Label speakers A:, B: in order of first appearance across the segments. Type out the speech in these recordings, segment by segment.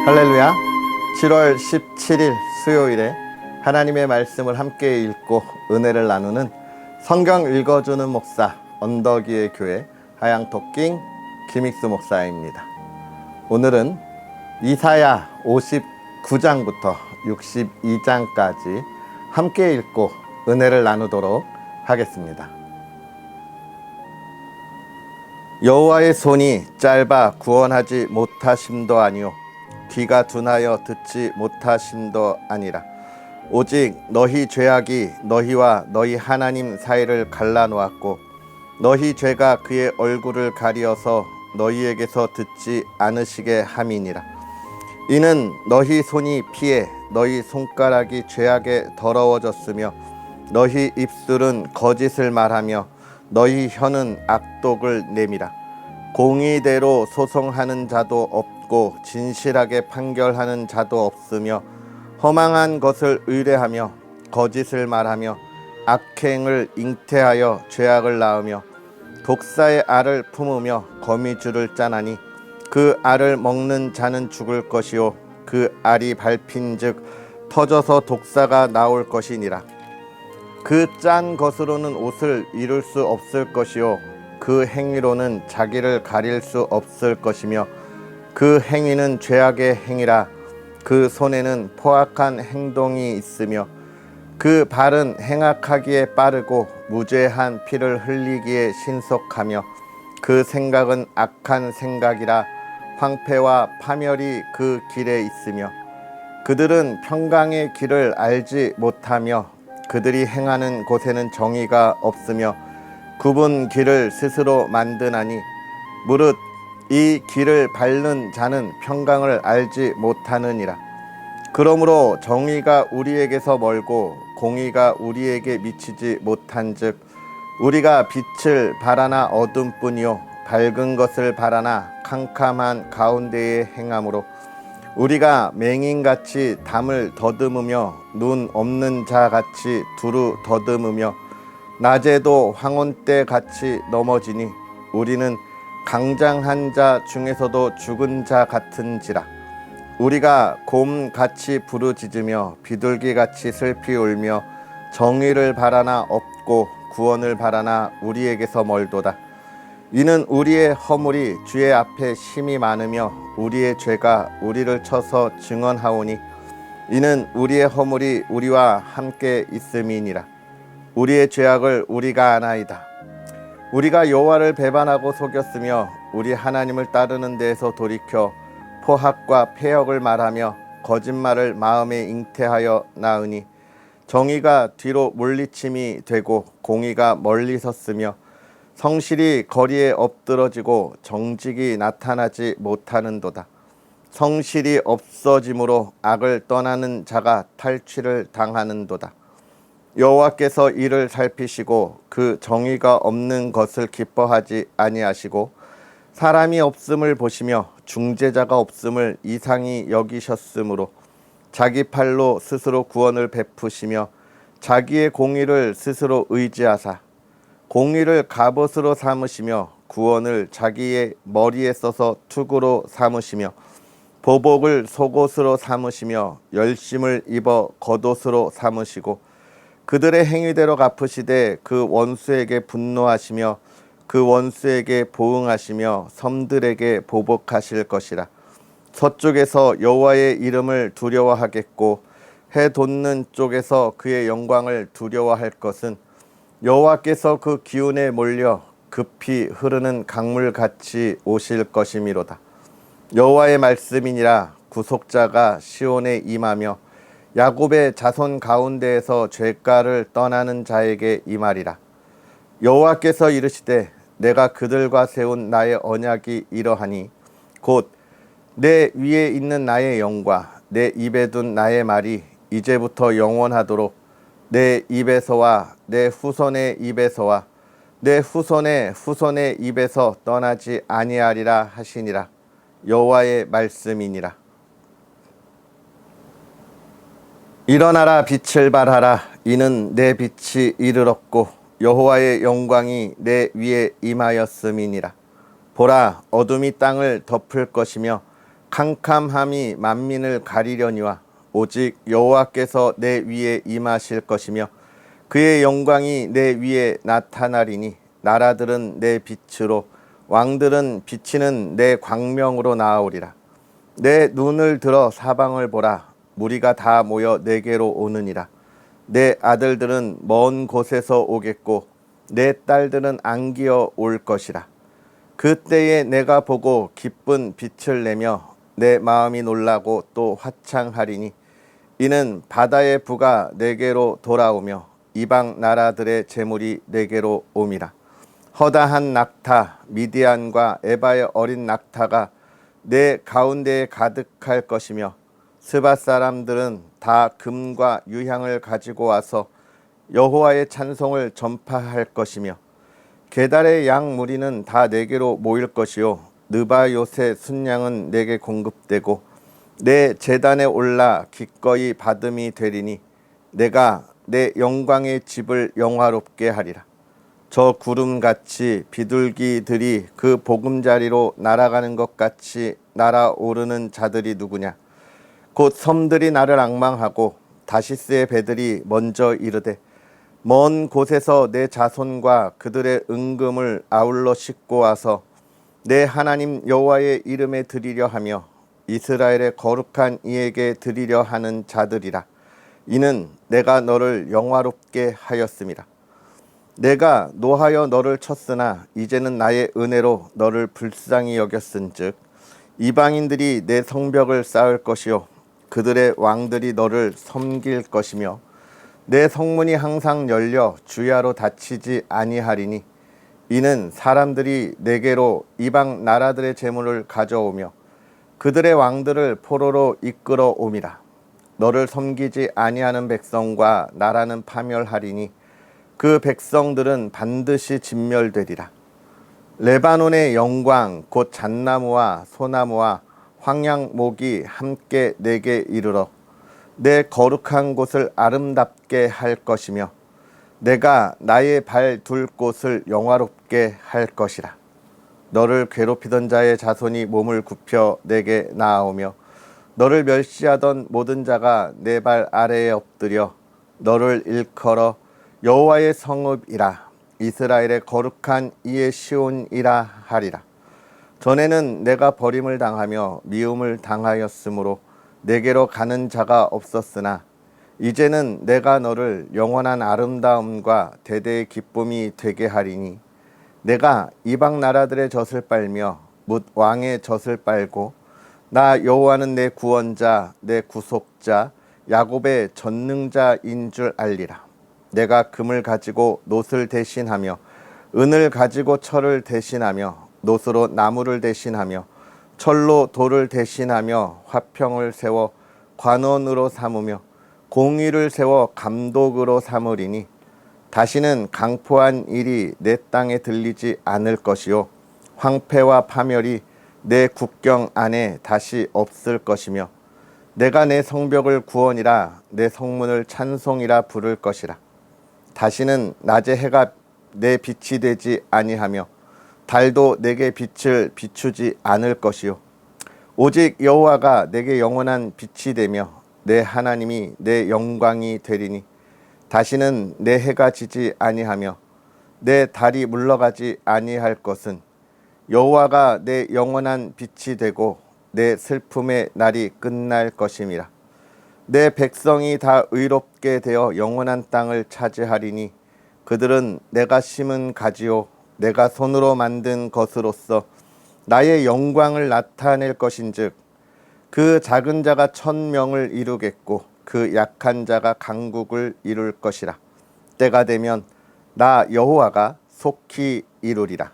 A: 할렐루야. 7월 17일 수요일에 하나님의 말씀을 함께 읽고 은혜를 나누는 성경 읽어주는 목사 언덕위의 교회 하양토킹 김익수 목사입니다. 오늘은 이사야 59장부터 62장까지 함께 읽고 은혜를 나누도록 하겠습니다. 여호와의 손이 짧아 구원하지 못하심도 아니요 귀가 둔하여 듣지 못하심도 아니라 오직 너희 죄악이 너희와 너희 하나님 사이를 갈라놓았고 너희 죄가 그의 얼굴을 가리어서 너희에게서 듣지 않으시게 함이니라. 이는 너희 손이 피해 너희 손가락이 죄악에 더러워졌으며 너희 입술은 거짓을 말하며 너희 혀는 악독을 내밀어 공의대로 소송하는 자도 없고 진실하게 판결하는 자도 없으며 허망한 것을 의뢰하며 거짓을 말하며 악행을 잉태하여 죄악을 낳으며 독사의 알을 품으며 거미줄을 짜나니 그 알을 먹는 자는 죽을 것이요 그 알이 밟힌즉 터져서 독사가 나올 것이니라. 그 짠 것으로는 옷을 이룰 수 없을 것이요 그 행위로는 자기를 가릴 수 없을 것이며 그 행위는 죄악의 행위라. 그 손에는 포악한 행동이 있으며 그 발은 행악하기에 빠르고 무죄한 피를 흘리기에 신속하며 그 생각은 악한 생각이라. 황폐와 파멸이 그 길에 있으며 그들은 평강의 길을 알지 못하며 그들이 행하는 곳에는 정의가 없으며 굽은 길을 스스로 만드나니 무릇 이 길을 밟는 자는 평강을 알지 못하느니라. 그러므로 정의가 우리에게서 멀고 공의가 우리에게 미치지 못한즉 우리가 빛을 바라나 어둠뿐이요 밝은 것을 바라나 캄캄한 가운데에 행함으로 우리가 맹인같이 담을 더듬으며 눈 없는 자같이 두루 더듬으며 낮에도 황혼 때 같이 넘어지니 우리는 강장한 자 중에서도 죽은 자 같은지라. 우리가 곰같이 부르짖으며 비둘기같이 슬피 울며 정의를 바라나 없고 구원을 바라나 우리에게서 멀도다. 이는 우리의 허물이 주의 앞에 심히 많으며 우리의 죄가 우리를 쳐서 증언하오니 이는 우리의 허물이 우리와 함께 있음이니라. 우리의 죄악을 우리가 아나이다. 우리가 여호와를 배반하고 속였으며 우리 하나님을 따르는 데에서 돌이켜 포악과 패역을 말하며 거짓말을 마음에 잉태하여 낳으니 정의가 뒤로 물리침이 되고 공의가 멀리 섰으며 성실이 거리에 엎드러지고 정직이 나타나지 못하는도다. 성실이 없어짐으로 악을 떠나는 자가 탈취를 당하는도다. 여호와께서 이를 살피시고 그 정의가 없는 것을 기뻐하지 아니하시고 사람이 없음을 보시며 중재자가 없음을 이상히 여기셨으므로 자기 팔로 스스로 구원을 베푸시며 자기의 공의를 스스로 의지하사 공의를 갑옷으로 삼으시며 구원을 자기의 머리에 써서 투구로 삼으시며 보복을 속옷으로 삼으시며 열심을 입어 겉옷으로 삼으시고 그들의 행위대로 갚으시되 그 원수에게 분노하시며 그 원수에게 보응하시며 섬들에게 보복하실 것이라. 서쪽에서 여호와의 이름을 두려워하겠고 해 돋는 쪽에서 그의 영광을 두려워할 것은 여호와께서 그 기운에 몰려 급히 흐르는 강물같이 오실 것이미로다. 여호와의 말씀이니라. 구속자가 시온에 임하며 야곱의 자손 가운데에서 죄가를 떠나는 자에게 임하리라. 여호와께서 이르시되 내가 그들과 세운 나의 언약이 이러하니 곧 내 위에 있는 나의 영과 내 입에 둔 나의 말이 이제부터 영원하도록 내 입에서와 내 후손의 입에서와 내 후손의 후손의 입에서 떠나지 아니하리라 하시니라. 여호와의 말씀이니라. 일어나라 빛을 발하라. 이는 내 빛이 이르렀고 여호와의 영광이 내 위에 임하였음이니라. 보라 어둠이 땅을 덮을 것이며 캄캄함이 만민을 가리려니와 오직 여호와께서 내 위에 임하실 것이며 그의 영광이 내 위에 나타나리니 나라들은 내 빛으로 왕들은 비치는 내 광명으로 나아오리라. 내 눈을 들어 사방을 보라. 무리가 다 모여 내게로 오느니라. 내 아들들은 먼 곳에서 오겠고 내 딸들은 안기어 올 것이라. 그때에 내가 보고 기쁜 빛을 내며 내 마음이 놀라고 또 화창하리니 이는 바다의 부가 내게로 돌아오며 이방 나라들의 재물이 내게로 옴이라. 허다한 낙타 미디안과 에바의 어린 낙타가 내 가운데에 가득할 것이며 스바 사람들은 다 금과 유향을 가지고 와서 여호와의 찬송을 전파할 것이며 게달의 양 무리는 다 내게로 모일 것이요 느바요새 순양은 내게 공급되고 내 제단에 올라 기꺼이 받음이 되리니 내가 내 영광의 집을 영화롭게 하리라. 저 구름같이 비둘기들이 그 보금자리로 날아가는 것 같이 날아오르는 자들이 누구냐. 곧 섬들이 나를 앙망하고 다시스의 배들이 먼저 이르되 먼 곳에서 내 자손과 그들의 은금을 아울러 싣고 와서 내 하나님 여호와의 이름에 드리려 하며 이스라엘의 거룩한 이에게 드리려 하는 자들이라. 이는 내가 너를 영화롭게 하였음이라. 내가 노하여 너를 쳤으나 이제는 나의 은혜로 너를 불쌍히 여겼은즉 이방인들이 내 성벽을 쌓을 것이요 그들의 왕들이 너를 섬길 것이며 내 성문이 항상 열려 주야로 닫히지 아니하리니 이는 사람들이 내게로 이방 나라들의 재물을 가져오며 그들의 왕들을 포로로 이끌어 옴이라. 너를 섬기지 아니하는 백성과 나라는 파멸하리니 그 백성들은 반드시 진멸되리라. 레바논의 영광 곧 잣나무와 소나무와 황양목이 함께 내게 이르러 내 거룩한 곳을 아름답게 할 것이며 내가 나의 발 둘 곳을 영화롭게 할 것이라. 너를 괴롭히던 자의 자손이 몸을 굽혀 내게 나아오며 너를 멸시하던 모든 자가 내 발 아래에 엎드려 너를 일컬어 여호와의 성읍이라 이스라엘의 거룩한 이의 시온이라 하리라. 전에는 내가 버림을 당하며 미움을 당하였으므로 내게로 가는 자가 없었으나 이제는 내가 너를 영원한 아름다움과 대대의 기쁨이 되게 하리니 내가 이방 나라들의 젖을 빨며 뭇 왕의 젖을 빨고 나 여호와는 내 구원자 내 구속자 야곱의 전능자인 줄 알리라. 내가 금을 가지고 놋을 대신하며 은을 가지고 철을 대신하며 놋으로 나무를 대신하며 철로 돌을 대신하며 화평을 세워 관원으로 삼으며 공의를 세워 감독으로 삼으리니 다시는 강포한 일이 내 땅에 들리지 않을 것이요 황폐와 파멸이 내 국경 안에 다시 없을 것이며 내가 내 성벽을 구원이라 내 성문을 찬송이라 부를 것이라. 다시는 낮에 해가 내 빛이 되지 아니하며 달도 내게 빛을 비추지 않을 것이요 오직 여호와가 내게 영원한 빛이 되며 내 하나님이 내 영광이 되리니 다시는 내 해가 지지 아니하며 내 달이 물러가지 아니할 것은 여호와가 내 영원한 빛이 되고 내 슬픔의 날이 끝날 것임이라. 내 백성이 다 의롭게 되어 영원한 땅을 차지하리니 그들은 내가 심은 가지요 내가 손으로 만든 것으로서 나의 영광을 나타낼 것인즉 그 작은 자가 1000명을 이루겠고 그 약한 자가 강국을 이룰 것이라. 때가 되면 나 여호와가 속히 이루리라.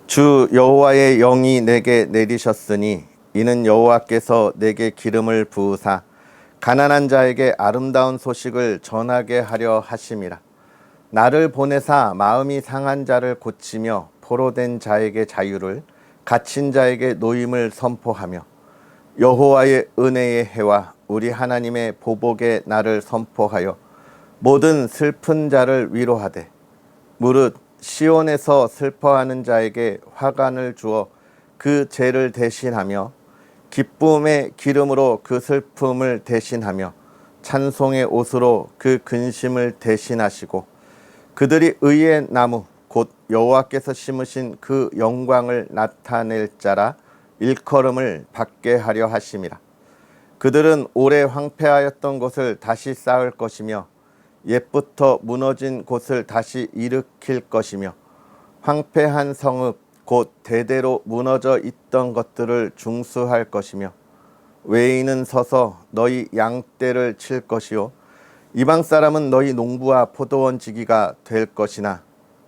A: 주 여호와의 영이 내게 내리셨으니 이는 여호와께서 내게 기름을 부으사 가난한 자에게 아름다운 소식을 전하게 하려 하심이라. 나를 보내사 마음이 상한 자를 고치며 포로된 자에게 자유를 갇힌 자에게 노임을 선포하며 여호와의 은혜의 해와 우리 하나님의 보복의 날을 선포하여 모든 슬픈 자를 위로하되 무릇 시온에서 슬퍼하는 자에게 화관을 주어 그 죄를 대신하며 기쁨의 기름으로 그 슬픔을 대신하며 찬송의 옷으로 그 근심을 대신하시고 그들이 의의 나무 곧 여호와께서 심으신 그 영광을 나타낼 자라 일컬음을 받게 하려 하심이라. 그들은 오래 황폐하였던 곳을 다시 쌓을 것이며 옛부터 무너진 곳을 다시 일으킬 것이며 황폐한 성읍 곧 대대로 무너져 있던 것들을 중수할 것이며 외인은 서서 너희 양떼를 칠 것이요 이방 사람은 너희 농부와 포도원 지기가 될 것이나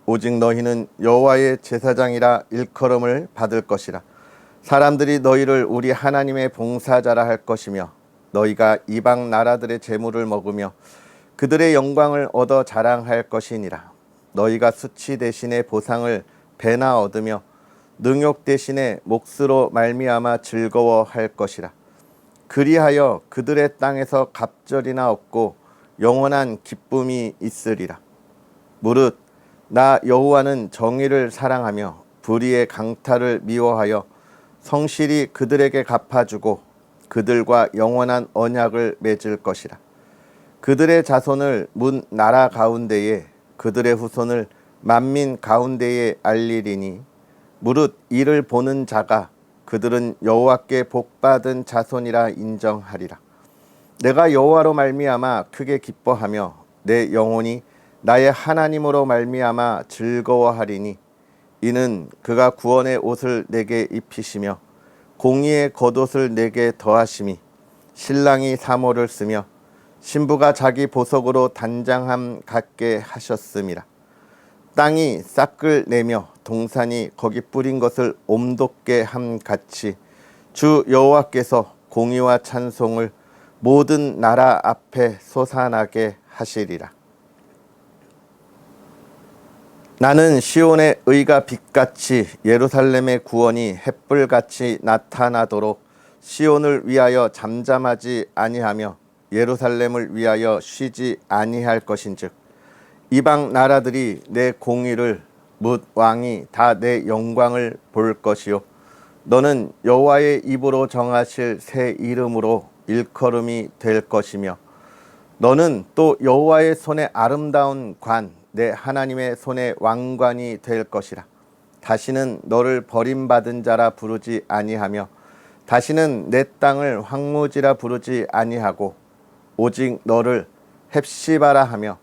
A: 오직 너희는 여호와의 제사장이라 일컬음을 받을 것이라. 사람들이 너희를 우리 하나님의 봉사자라 할 것이며 너희가 이방 나라들의 재물을 먹으며 그들의 영광을 얻어 자랑할 것이니라. 너희가 수치 대신에 보상을 배나 얻으며 능욕 대신에 몫으로 말미암아 즐거워할 것이라. 그리하여 그들의 땅에서 갑절이나 없고 영원한 기쁨이 있으리라. 무릇 나 여호와는 정의를 사랑하며 불의의 강탈을 미워하여 성실히 그들에게 갚아주고 그들과 영원한 언약을 맺을 것이라. 그들의 자손을 문 나라 가운데에 그들의 후손을 만민 가운데에 알리리니 무릇 이를 보는 자가 그들은 여호와께 복받은 자손이라 인정하리라. 내가 여호와로 말미암아 크게 기뻐하며 내 영혼이 나의 하나님으로 말미암아 즐거워하리니 이는 그가 구원의 옷을 내게 입히시며 공의의 겉옷을 내게 더하심이 신랑이 사모를 쓰며 신부가 자기 보석으로 단장함 같게 하셨음이라. 땅이 싹을 내며 동산이 거기 뿌린 것을 옴돋게 함 같이 주 여호와께서 공의와 찬송을 모든 나라 앞에 솟아나게 하시리라. 나는 시온의 의가 빛같이 예루살렘의 구원이 햇불같이 나타나도록 시온을 위하여 잠잠하지 아니하며 예루살렘을 위하여 쉬지 아니할 것인즉 이방 나라들이 내 공의를 뭇 왕이 다 내 영광을 볼 것이요 너는 여호와의 입으로 정하실 새 이름으로 일컬음이 될 것이며 너는 또 여호와의 손에 아름다운 관 내 하나님의 손에 왕관이 될 것이라. 다시는 너를 버림받은 자라 부르지 아니하며 다시는 내 땅을 황무지라 부르지 아니하고 오직 너를 헵시바라 하며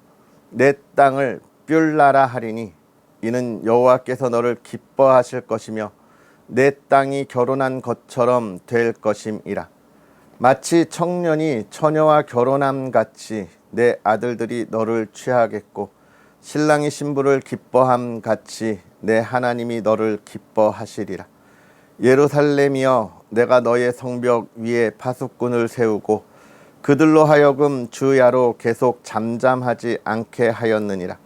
A: 내 땅을 뷸라라 하리니 이는 여호와께서 너를 기뻐하실 것이며 내 땅이 결혼한 것처럼 될 것임이라. 마치 청년이 처녀와 결혼함 같이 내 아들들이 너를 취하겠고 신랑이 신부를 기뻐함 같이 내 하나님이 너를 기뻐하시리라. 예루살렘이여 내가 너의 성벽 위에 파수꾼을 세우고 그들로 하여금 주야로 계속 잠잠하지 않게 하였느니라.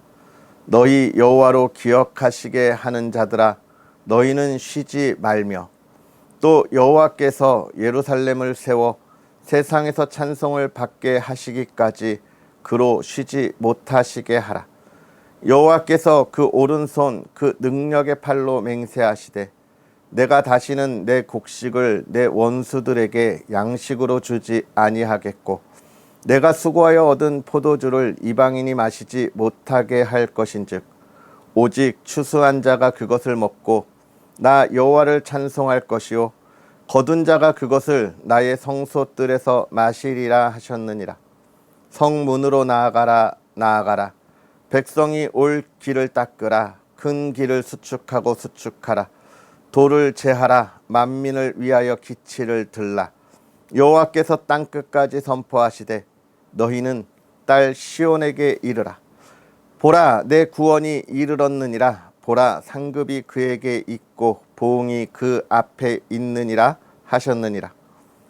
A: 너희 여호와로 기억하시게 하는 자들아 너희는 쉬지 말며 또 여호와께서 예루살렘을 세워 세상에서 찬송을 받게 하시기까지 그로 쉬지 못하시게 하라. 여호와께서 그 오른손 그 능력의 팔로 맹세하시되 내가 다시는 내 곡식을 내 원수들에게 양식으로 주지 아니하겠고 내가 수고하여 얻은 포도주를 이방인이 마시지 못하게 할 것인즉 오직 추수한 자가 그것을 먹고 나 여호와를 찬송할 것이요 거둔 자가 그것을 나의 성소들에서 마시리라 하셨느니라. 성문으로 나아가라 나아가라. 백성이 올 길을 닦으라. 큰 길을 수축하고 수축하라. 돌을 제하라. 만민을 위하여 기치를 들라. 여호와께서 땅끝까지 선포하시되 너희는 딸 시온에게 이르라. 보라 내 구원이 이르렀느니라. 보라 상급이 그에게 있고 보응이 그 앞에 있느니라 하셨느니라.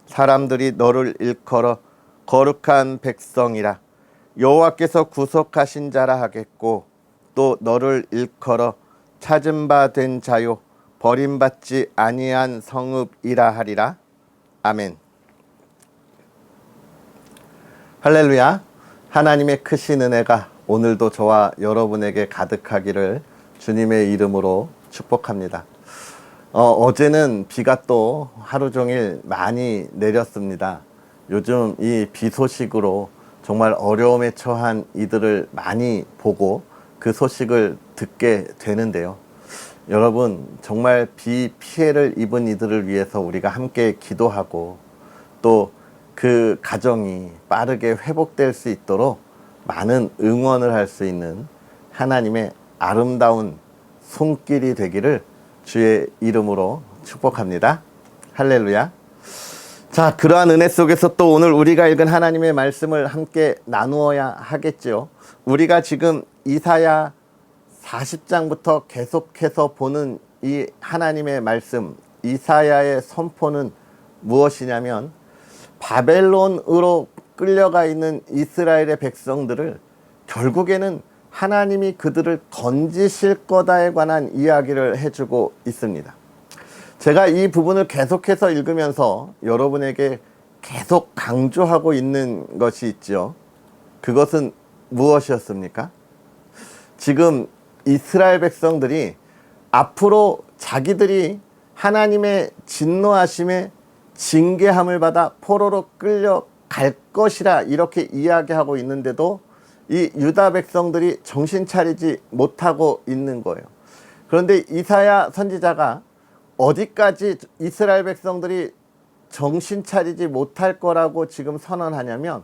A: 사람들이 너를 일컬어 거룩한 백성이라. 여호와께서 구속하신 자라 하겠고 또 너를 일컬어 찾은 바 된 자요 버림받지 아니한 성읍이라 하리라. 아멘. 할렐루야. 하나님의 크신 은혜가 오늘도 저와 여러분에게 가득하기를 주님의 이름으로 축복합니다. 어제는 비가 또 하루 종일 많이 내렸습니다. 요즘 이 비 소식으로 정말 어려움에 처한 이들을 많이 보고 그 소식을 듣게 되는데요. 여러분, 정말 비 피해를 입은 이들을 위해서 우리가 함께 기도하고 또 그 가정이 빠르게 회복될 수 있도록 많은 응원을 할 수 있는 하나님의 아름다운 손길이 되기를 주의 이름으로 축복합니다. 할렐루야. 자, 그러한 은혜 속에서 또 오늘 우리가 읽은 하나님의 말씀을 함께 나누어야 하겠죠. 우리가 지금 이사야 40장부터 계속해서 보는 이 하나님의 말씀, 이사야의 선포는 무엇이냐면 바벨론으로 끌려가 있는 이스라엘의 백성들을 결국에는 하나님이 그들을 건지실 거다에 관한 이야기를 해주고 있습니다. 제가 이 부분을 계속해서 읽으면서 여러분에게 계속 강조하고 있는 것이 있죠. 그것은 무엇이었습니까? 지금 이스라엘 백성들이 앞으로 자기들이 하나님의 진노하심에 징계함을 받아 포로로 끌려갈 것이라 이렇게 이야기하고 있는데도 이 유다 백성들이 정신 차리지 못하고 있는 거예요. 그런데 이사야 선지자가 어디까지 이스라엘 백성들이 정신 차리지 못할 거라고 지금 선언하냐면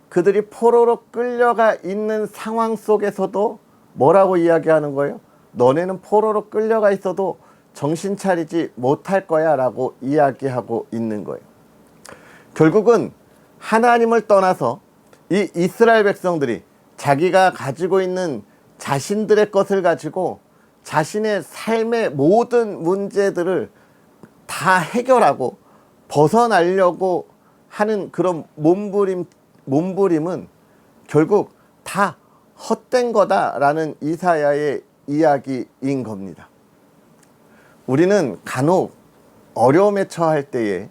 A: 그들이 포로로 끌려가 있는 상황 속에서도 뭐라고 이야기하는 거예요? 너네는 포로로 끌려가 있어도 정신 차리지 못할 거야 라고 이야기하고 있는 거예요. 결국은 하나님을 떠나서 이 이스라엘 백성들이 자기가 가지고 있는 자신들의 것을 가지고 자신의 삶의 모든 문제들을 다 해결하고 벗어나려고 하는 그런 몸부림은 결국 다 헛된 거다라는 이사야의 이야기인 겁니다. 우리는 간혹 어려움에 처할 때에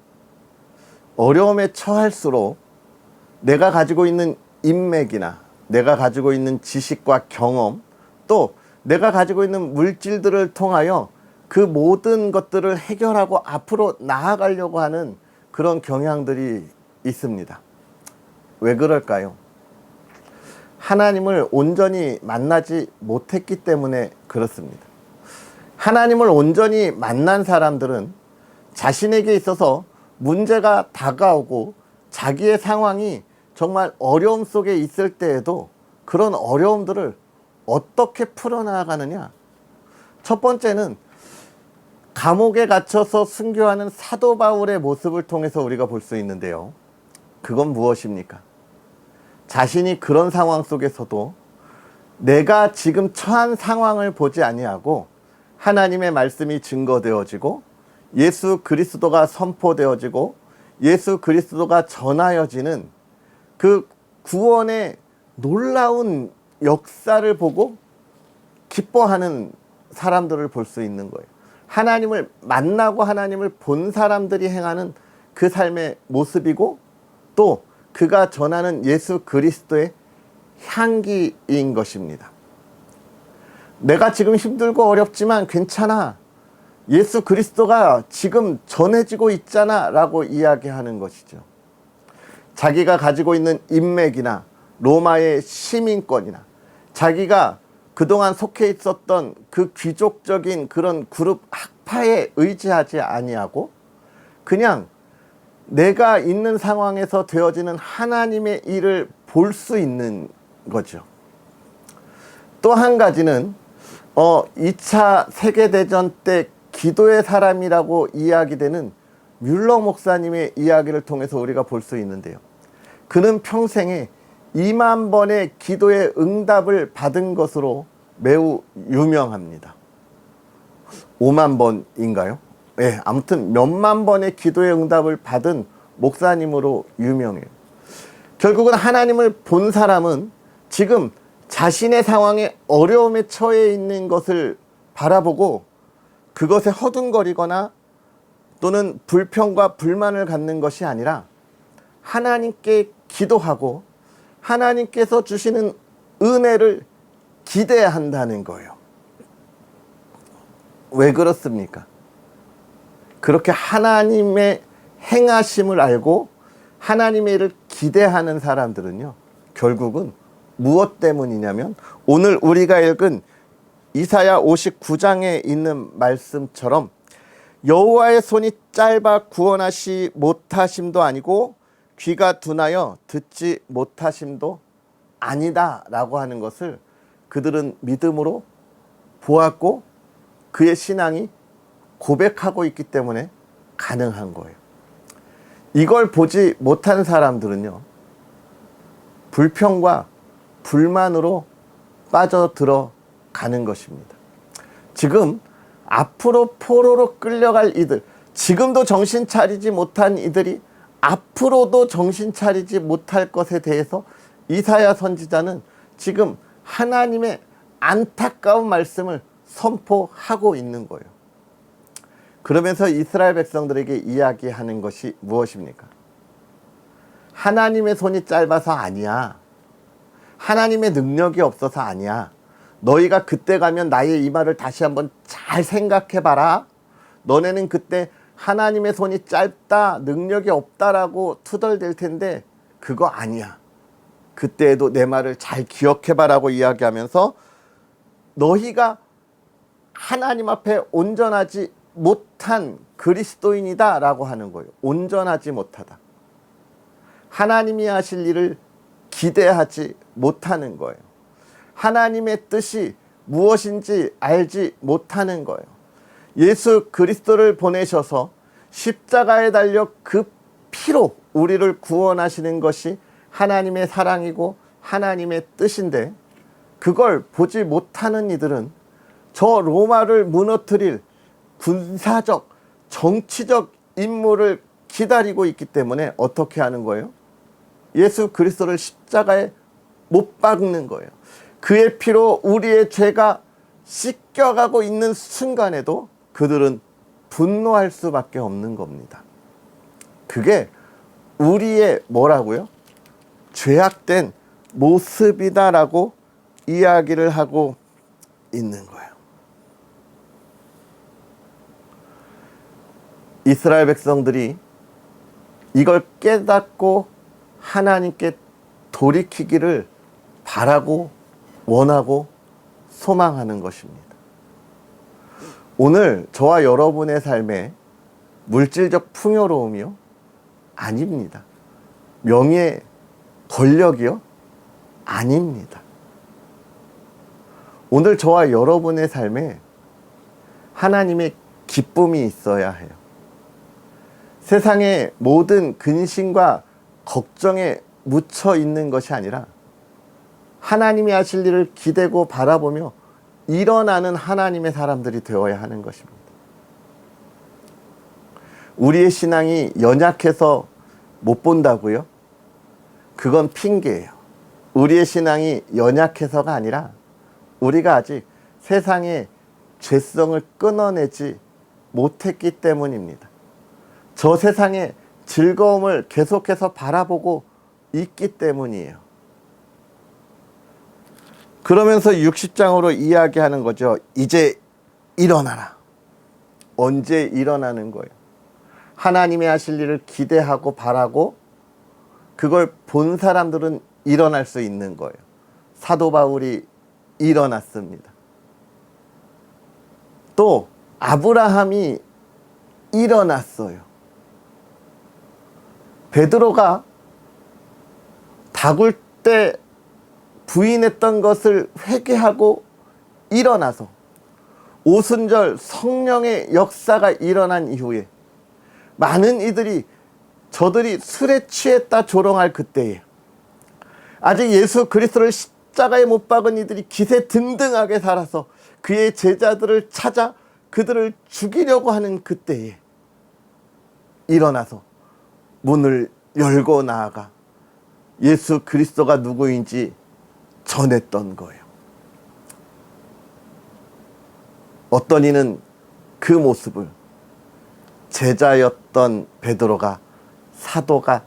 A: 어려움에 처할수록 내가 가지고 있는 인맥이나 내가 가지고 있는 지식과 경험 또 내가 가지고 있는 물질들을 통하여 그 모든 것들을 해결하고 앞으로 나아가려고 하는 그런 경향들이 있습니다. 왜 그럴까요? 하나님을 온전히 만나지 못했기 때문에 그렇습니다. 하나님을 온전히 만난 사람들은 자신에게 있어서 문제가 다가오고 자기의 상황이 정말 어려움 속에 있을 때에도 그런 어려움들을 어떻게 풀어나가느냐. 첫 번째는 감옥에 갇혀서 순교하는 사도 바울의 모습을 통해서 우리가 볼 수 있는데요. 그건 무엇입니까? 자신이 그런 상황 속에서도 내가 지금 처한 상황을 보지 아니하고 하나님의 말씀이 증거되어지고 예수 그리스도가 선포되어지고 예수 그리스도가 전하여지는 그 구원의 놀라운 역사를 보고 기뻐하는 사람들을 볼 수 있는 거예요. 하나님을 만나고 하나님을 본 사람들이 행하는 그 삶의 모습이고 또 그가 전하는 예수 그리스도의 향기인 것입니다. 내가 지금 힘들고 어렵지만 괜찮아. 예수 그리스도가 지금 전해지고 있잖아 라고 이야기하는 것이죠. 자기가 가지고 있는 인맥이나 로마의 시민권이나 자기가 그동안 속해 있었던 그 귀족적인 그런 그룹 학파에 의지하지 아니하고 그냥 내가 있는 상황에서 되어지는 하나님의 일을 볼 수 있는 거죠. 또 한 가지는 2차 세계대전 때 기도의 사람이라고 이야기되는 뮬러 목사님의 이야기를 통해서 우리가 볼 수 있는데요. 그는 평생에 2만 번의 기도의 응답을 받은 것으로 매우 유명합니다. 5만 번인가요? 네, 아무튼 몇만 번의 기도의 응답을 받은 목사님으로 유명해요. 결국은 하나님을 본 사람은 지금 자신의 상황에 어려움에 처해 있는 것을 바라보고 그것에 허둥거리거나 또는 불평과 불만을 갖는 것이 아니라 하나님께 기도하고 하나님께서 주시는 은혜를 기대한다는 거예요. 왜 그렇습니까? 그렇게 하나님의 행하심을 알고 하나님의 일을 기대하는 사람들은요, 결국은 무엇 때문이냐면 오늘 우리가 읽은 이사야 59장에 있는 말씀처럼 여호와의 손이 짧아 구원하시 못하심도 아니고 귀가 둔하여 듣지 못하심도 아니다 라고 하는 것을 그들은 믿음으로 보았고 그의 신앙이 고백하고 있기 때문에 가능한 거예요. 이걸 보지 못한 사람들은요, 불평과 불만으로 빠져들어 가는 것입니다. 지금 앞으로 포로로 끌려갈 이들, 지금도 정신 차리지 못한 이들이 앞으로도 정신 차리지 못할 것에 대해서 이사야 선지자는 지금 하나님의 안타까운 말씀을 선포하고 있는 거예요. 그러면서 이스라엘 백성들에게 이야기하는 것이 무엇입니까? 하나님의 손이 짧아서 아니야. 하나님의 능력이 없어서 아니야. 너희가 그때 가면 나의 이 말을 다시 한번 잘 생각해봐라. 너네는 그때 하나님의 손이 짧다, 능력이 없다라고 투덜댈 텐데 그거 아니야. 그때에도 내 말을 잘 기억해봐라고 이야기하면서 너희가 하나님 앞에 온전하지 못한 그리스도인이다 라고 하는 거예요. 온전하지 못하다. 하나님이 하실 일을 기대하지 못하는 거예요. 하나님의 뜻이 무엇인지 알지 못하는 거예요. 예수 그리스도를 보내셔서 십자가에 달려 그 피로 우리를 구원하시는 것이 하나님의 사랑이고 하나님의 뜻인데 그걸 보지 못하는 이들은 저 로마를 무너뜨릴 군사적, 정치적 임무를 기다리고 있기 때문에 어떻게 하는 거예요? 예수 그리스도를 십자가에 못 박는 거예요. 그의 피로 우리의 죄가 씻겨가고 있는 순간에도 그들은 분노할 수밖에 없는 겁니다. 그게 우리의 뭐라고요? 죄악된 모습이다라고 이야기를 하고 있는 거예요. 이스라엘 백성들이 이걸 깨닫고 하나님께 돌이키기를 바라고 원하고 소망하는 것입니다. 오늘 저와 여러분의 삶에 물질적 풍요로움이요? 아닙니다. 명예, 권력이요? 아닙니다. 오늘 저와 여러분의 삶에 하나님의 기쁨이 있어야 해요. 세상의 모든 근심과 걱정에 묻혀 있는 것이 아니라 하나님이 하실 일을 기대고 바라보며 일어나는 하나님의 사람들이 되어야 하는 것입니다. 우리의 신앙이 연약해서 못 본다고요? 그건 핑계예요. 우리의 신앙이 연약해서가 아니라 우리가 아직 세상의 죄성을 끊어내지 못했기 때문입니다. 저 세상의 즐거움을 계속해서 바라보고 있기 때문이에요. 그러면서 60장으로 이야기하는 거죠. 이제 일어나라. 언제 일어나는 거예요? 하나님이 하실 일을 기대하고 바라고 그걸 본 사람들은 일어날 수 있는 거예요. 사도 바울이 일어났습니다. 또 아브라함이 일어났어요. 베드로가 다굴 때 부인했던 것을 회개하고 일어나서 오순절 성령의 역사가 일어난 이후에 많은 이들이 저들이 술에 취했다 조롱할 그때에 아직 예수 그리스도를 십자가에 못 박은 이들이 기세등등하게 살아서 그의 제자들을 찾아 그들을 죽이려고 하는 그때에 일어나서 문을 열고 나아가 예수 그리스도가 누구인지 전했던 거예요. 어떤 이는 그 모습을 제자였던 베드로가 사도가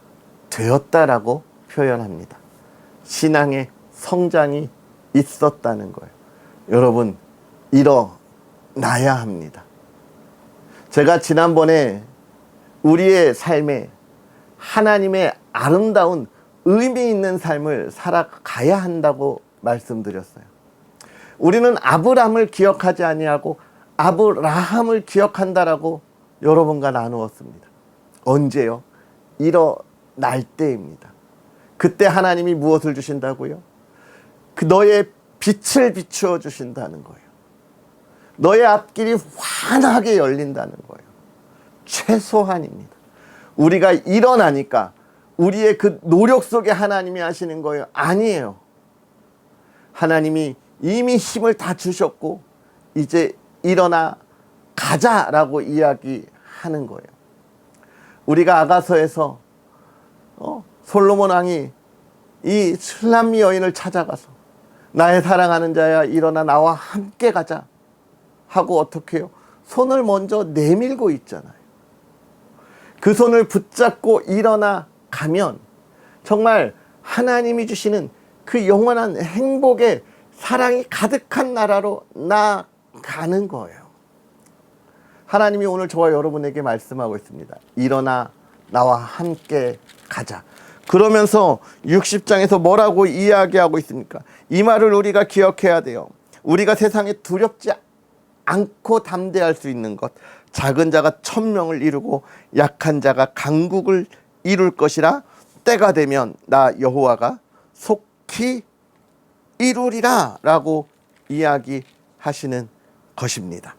A: 되었다라고 표현합니다. 신앙의 성장이 있었다는 거예요. 여러분, 일어나야 합니다. 제가 지난번에 우리의 삶에 하나님의 아름다운 의미 있는 삶을 살아가야 한다고 말씀드렸어요. 우리는 아브람을 기억하지 아니하고 아브라함을 기억한다라고 여러분과 나누었습니다. 언제요? 일어날 때입니다. 그때 하나님이 무엇을 주신다고요? 그 너의 빛을 비추어 주신다는 거예요. 너의 앞길이 환하게 열린다는 거예요. 최소한입니다. 우리가 일어나니까 우리의 그 노력 속에 하나님이 하시는 거예요? 아니에요. 하나님이 이미 힘을 다 주셨고 이제 일어나 가자라고 이야기하는 거예요. 우리가 아가서에서 솔로몬 왕이 이 술람미 여인을 찾아가서 나의 사랑하는 자야 일어나 나와 함께 가자 하고 어떻게 해요? 손을 먼저 내밀고 있잖아요. 그 손을 붙잡고 일어나 가면 정말 하나님이 주시는 그 영원한 행복의 사랑이 가득한 나라로 나아가는 거예요. 하나님이 오늘 저와 여러분에게 말씀하고 있습니다. 일어나 나와 함께 가자. 그러면서 60장에서 뭐라고 이야기하고 있습니까? 이 말을 우리가 기억해야 돼요. 우리가 세상에 두렵지 않고 담대할 수 있는 것. 작은 자가 천명을 이루고 약한 자가 강국을 이룰 것이라. 때가 되면 나 여호와가 속히 이루리라 라고 이야기하시는 것입니다.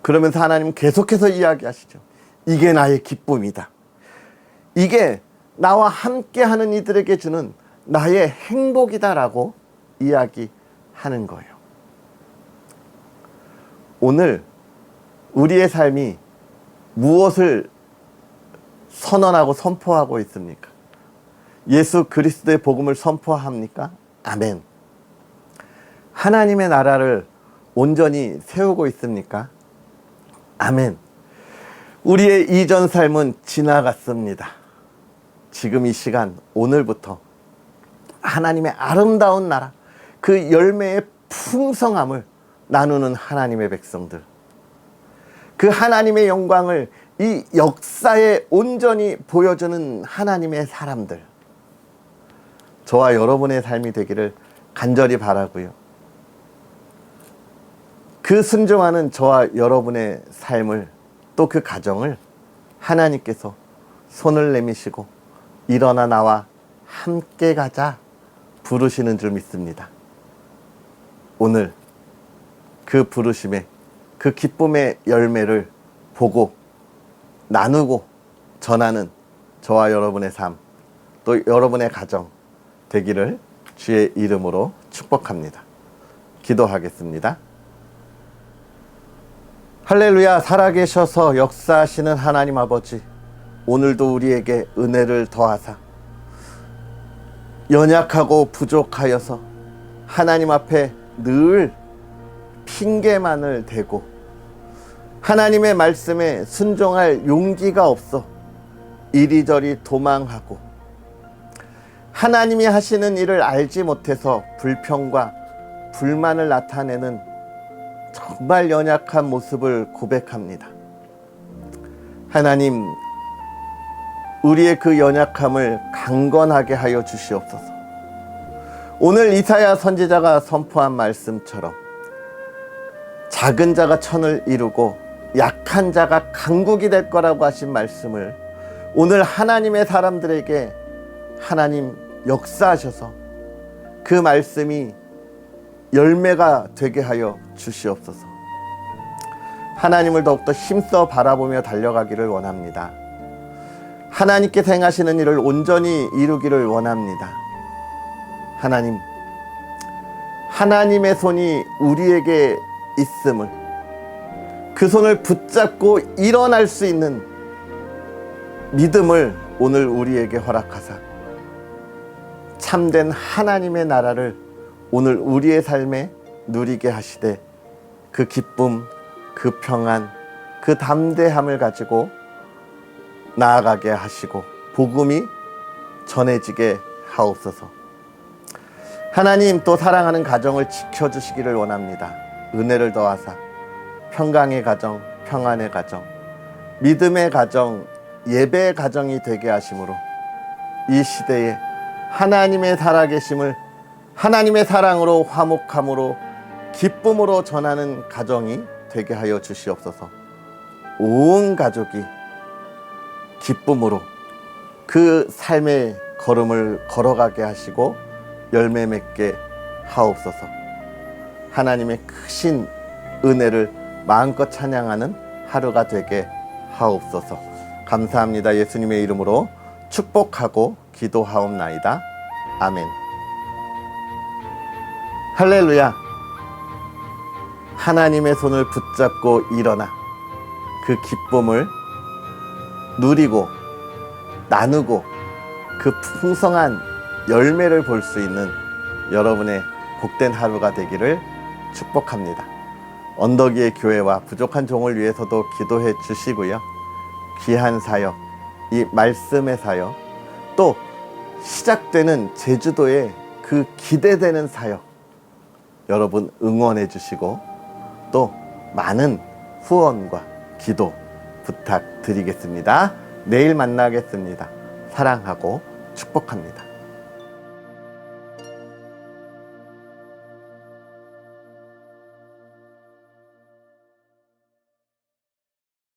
A: 그러면서 하나님은 계속해서 이야기하시죠. 이게 나의 기쁨이다. 이게 나와 함께하는 이들에게 주는 나의 행복이다 라고 이야기하는 거예요. 오늘 우리의 삶이 무엇을 선언하고 선포하고 있습니까? 예수 그리스도의 복음을 선포합니까? 아멘. 하나님의 나라를 온전히 세우고 있습니까? 아멘. 우리의 이전 삶은 지나갔습니다. 지금 이 시간, 오늘부터 하나님의 아름다운 나라, 그 열매의 풍성함을 나누는 하나님의 백성들, 그 하나님의 영광을 이 역사에 온전히 보여주는 하나님의 사람들, 저와 여러분의 삶이 되기를 간절히 바라고요. 그 순종하는 저와 여러분의 삶을, 또 그 가정을 하나님께서 손을 내미시고 일어나 나와 함께 가자 부르시는 줄 믿습니다. 오늘 그 부르심에, 그 기쁨의 열매를 보고 나누고 전하는 저와 여러분의 삶, 또 여러분의 가정 되기를 주의 이름으로 축복합니다. 기도하겠습니다. 할렐루야. 살아계셔서 역사하시는 하나님 아버지, 오늘도 우리에게 은혜를 더하사 연약하고 부족하여서 하나님 앞에 늘 핑계만을 대고 하나님의 말씀에 순종할 용기가 없어 이리저리 도망하고 하나님이 하시는 일을 알지 못해서 불평과 불만을 나타내는 정말 연약한 모습을 고백합니다. 하나님, 우리의 그 연약함을 강건하게 하여 주시옵소서. 오늘 이사야 선지자가 선포한 말씀처럼 작은 자가 천을 이루고 약한 자가 강국이 될 거라고 하신 말씀을 오늘 하나님의 사람들에게 하나님 역사하셔서 그 말씀이 열매가 되게 하여 주시옵소서. 하나님을 더욱더 힘써 바라보며 달려가기를 원합니다. 하나님께서 행하시는 일을 온전히 이루기를 원합니다. 하나님, 하나님의 손이 우리에게 있음을, 그 손을 붙잡고 일어날 수 있는 믿음을 오늘 우리에게 허락하사 참된 하나님의 나라를 오늘 우리의 삶에 누리게 하시되 그 기쁨, 그 평안, 그 담대함을 가지고 나아가게 하시고 복음이 전해지게 하옵소서. 하나님, 또 사랑하는 가정을 지켜주시기를 원합니다. 은혜를 더하사 평강의 가정, 평안의 가정, 믿음의 가정, 예배의 가정이 되게 하심으로 이 시대에 하나님의 살아계심을 하나님의 사랑으로 화목함으로 기쁨으로 전하는 가정이 되게 하여 주시옵소서. 온 가족이 기쁨으로 그 삶의 걸음을 걸어가게 하시고 열매 맺게 하옵소서. 하나님의 크신 은혜를 마음껏 찬양하는 하루가 되게 하옵소서. 감사합니다. 예수님의 이름으로 축복하고 기도하옵나이다. 아멘. 할렐루야. 하나님의 손을 붙잡고 일어나 그 기쁨을 누리고 나누고 그 풍성한 열매를 볼 수 있는 여러분의 복된 하루가 되기를 축복합니다. 언덕 위의 교회와 부족한 종을 위해서도 기도해 주시고요. 귀한 사역, 이 말씀의 사역, 또 시작되는 제주도의 그 기대되는 사역 여러분 응원해 주시고 또 많은 후원과 기도 부탁드리겠습니다. 내일 만나겠습니다. 사랑하고 축복합니다.